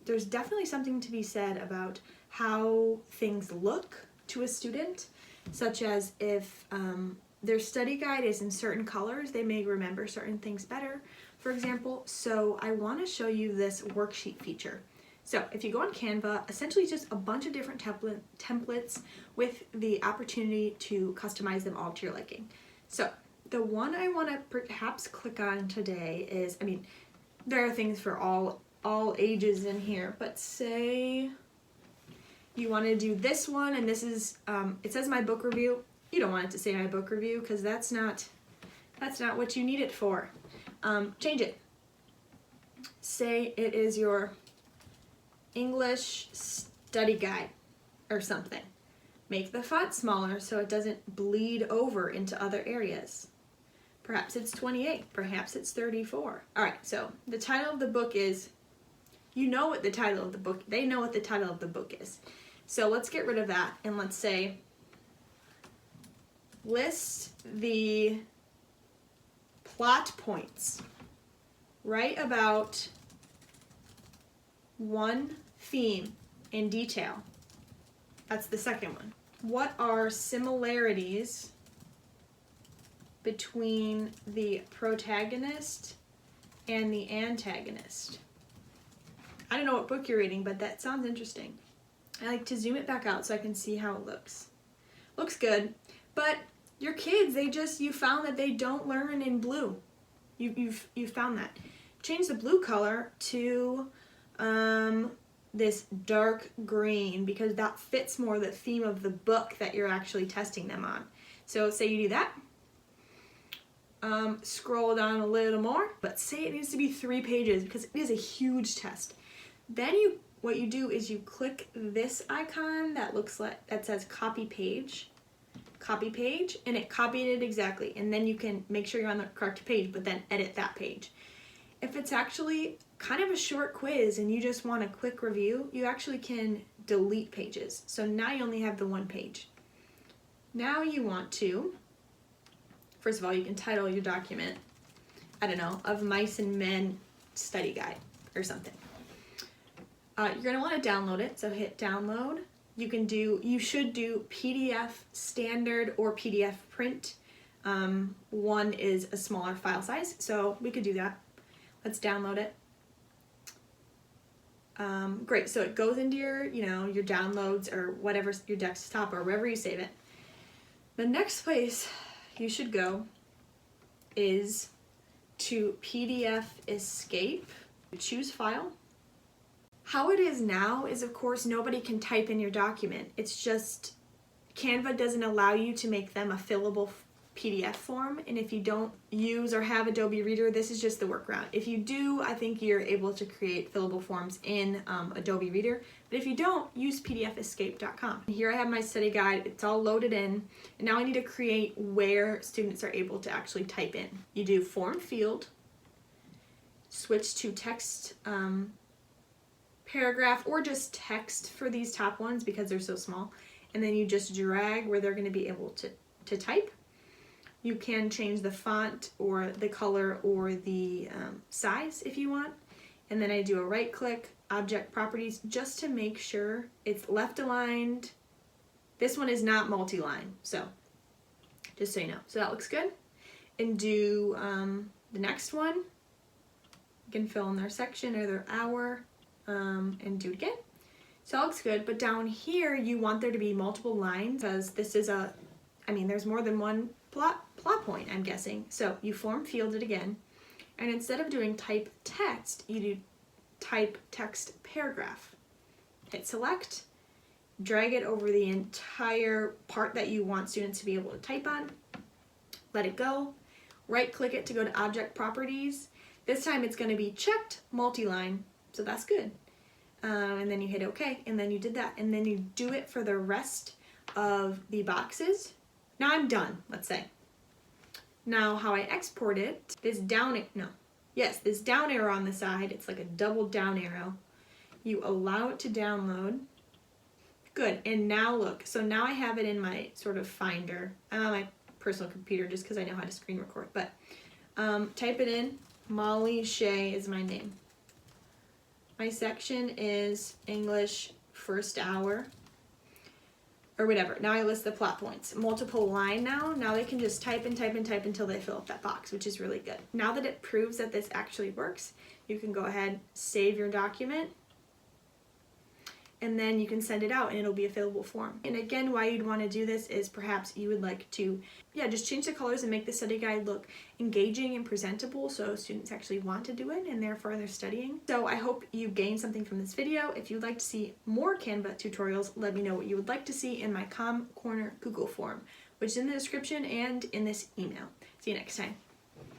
there's definitely something to be said about how things look to a student, such as if their study guide is in certain colors, they may remember certain things better, for example. So I want to show you this worksheet feature. So if you go on Canva, essentially it's just a bunch of different templates with the opportunity to customize them all to your liking. So the one I want to perhaps click on today is, I mean, there are things for all ages in here, but say you want to do this one, and this is, it says my book review. You don't want it to say my book review because that's not what you need it for. Change it. Say it is your English study guide or something. Make the font smaller so it doesn't bleed over into other areas. Perhaps it's 28, perhaps it's 34. All right, so the title of the book is, you know what the title of the book, they know what the title of the book is. So let's get rid of that and let's say, list the plot points. Write about one theme in detail. That's the second one. What are similarities between the protagonist and the antagonist? I don't know what book you're reading, but that sounds interesting. I like to zoom it back out so I can see how it looks. Looks good, but your kids, you found that they don't learn in blue. You've found that. Change the blue color to this dark green because that fits more the theme of the book that you're actually testing them on. So say you do that. Scroll down a little more, but say it needs to be 3 pages because it is a huge test. Then what you do is you click this icon that says copy page, and it copied it exactly. And then you can make sure you're on the correct page, but then edit that page. If it's actually kind of a short quiz and you just want a quick review, you actually can delete pages. So now you only have the 1 page. Now you want to, first of all, you can title your document, I don't know, Of Mice and Men Study Guide or something. You're gonna wanna download it, so hit download. You should do PDF standard or PDF print. One is a smaller file size, so we could do that. Let's download it. Great, so it goes into your downloads or whatever, your desktop or wherever you save it. The next place you should go is to PDF Escape. Choose file. How it is now is, of course, nobody can type in your document. It's just Canva doesn't allow you to make them a fillable PDF form, and if you don't use or have Adobe Reader, this is just the workaround. If you do, I think you're able to create fillable forms in Adobe Reader, but if you don't, use pdfescape.com. Here I have my study guide, it's all loaded in, and now I need to create where students are able to actually type in. You do form field, switch to text paragraph, or just text for these top ones because they're so small, and then you just drag where they're going to be able to type. You can change the font or the color or the size if you want. And then I do a right click, object properties, just to make sure it's left aligned. This one is not multi-line, so just so you know. So that looks good. And do the next one. You can fill in their section or their hour and do it again. So that looks good, but down here you want there to be multiple lines because this is there's more than one plot point, I'm guessing. So you form field it again, and instead of doing type text, you do type text paragraph. Hit select, drag it over the entire part that you want students to be able to type on, let it go, right click it to go to object properties. This time it's going to be checked multi-line, so that's good. And then you hit OK, and then you did that, and then you do it for the rest of the boxes. Now I'm done, let's say. Now how I export it, this down arrow on the side, it's like a double down arrow. You allow it to download. Good, and now look, so now I have it in my sort of finder. I'm on my personal computer just because I know how to screen record, but type it in. Molly Shea is my name. My section is English first hour, or whatever. Now I list the plot points. Multiple line now they can just type and type and type until they fill up that box, which is really good. Now that it proves that this actually works, you can go ahead, save your document, and then you can send it out and it'll be a fillable form. And again, why you'd want to do this is perhaps you would like to, just change the colors and make the study guide look engaging and presentable so students actually want to do it and therefore they're studying. So I hope you gained something from this video. If you'd like to see more Canva tutorials, let me know what you would like to see in my Corner Google form, which is in the description and in this email. See you next time.